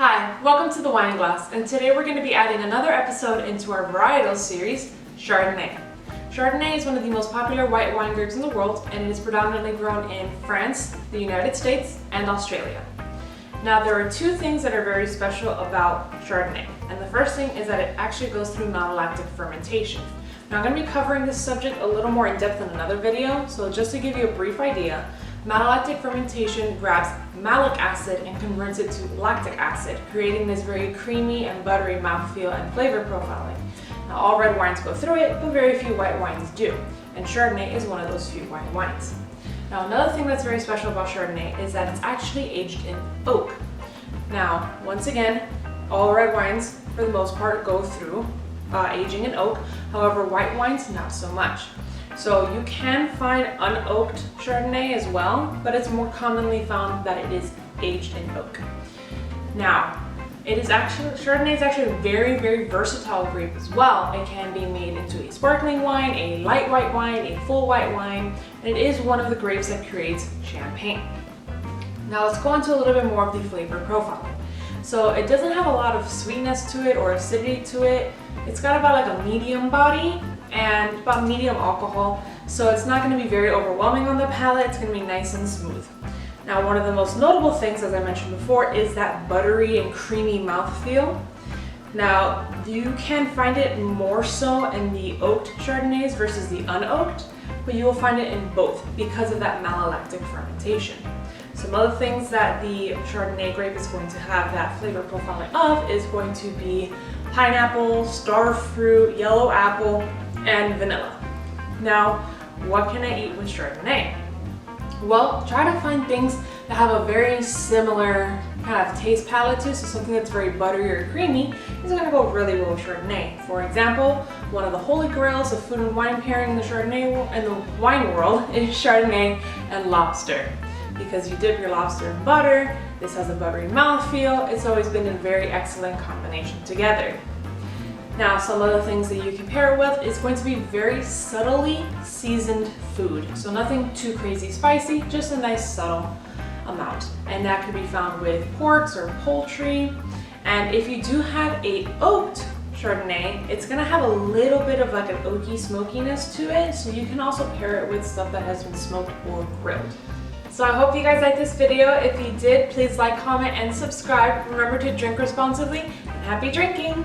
Hi, welcome to the Wine Glass, and today we're going to be adding another episode into our Varietals series, Chardonnay. Chardonnay is one of the most popular white wine grapes in the world, and it is predominantly grown in France, the United States, and Australia. Now, there are two things that are very special about Chardonnay, and the first thing is that it actually goes through malolactic fermentation. Now, I'm going to be covering this subject a little more in depth in another video, so just to give you a brief idea, malolactic fermentation grabs malic acid and converts it to lactic acid, creating this very creamy and buttery mouthfeel and flavor profiling. Now, all red wines go through it, but very few white wines do, and Chardonnay is one of those few white wines. Now, another thing that's very special about Chardonnay is that it's actually aged in oak. Now, once again, all red wines, for the most part, go through aging in oak. However, white wines, not so much. So you can find unoaked Chardonnay as well, but it's more commonly found that it is aged in oak. Now, Chardonnay is actually a very, very versatile grape as well. It can be made into a sparkling wine, a light white wine, a full white wine, and it is one of the grapes that creates champagne. Now let's go into a little bit more of the flavor profile. So it doesn't have a lot of sweetness to it or acidity to it. It's got about like a medium body and about medium alcohol, so it's not going to be very overwhelming on the palate. It's going to be nice and smooth. Now, one of the most notable things, as I mentioned before, is that buttery and creamy mouthfeel. Now, you can find it more so in the oaked Chardonnays versus the unoaked, but you will find it in both because of that malolactic fermentation. Some other things that the Chardonnay grape is going to have that flavor profiling of is going to be pineapple, star fruit, yellow apple, and vanilla. Now, what can I eat with Chardonnay? Well, try to find things that have a very similar kind of taste palette to, so something that's very buttery or creamy is going to go really well with Chardonnay. For example, one of the holy grails of food and wine pairing in the wine world is Chardonnay and lobster. Because you dip your lobster in butter, this has a buttery mouthfeel. It's always been a very excellent combination together. Now, some of the things that you can pair it with is going to be very subtly seasoned food. So nothing too crazy spicy, just a nice subtle amount. And that can be found with porks or poultry. And if you do have a oaked Chardonnay, it's gonna have a little bit of like an oaky smokiness to it. So you can also pair it with stuff that has been smoked or grilled. So I hope you guys liked this video. If you did, please like, comment, and subscribe. Remember to drink responsibly, and happy drinking!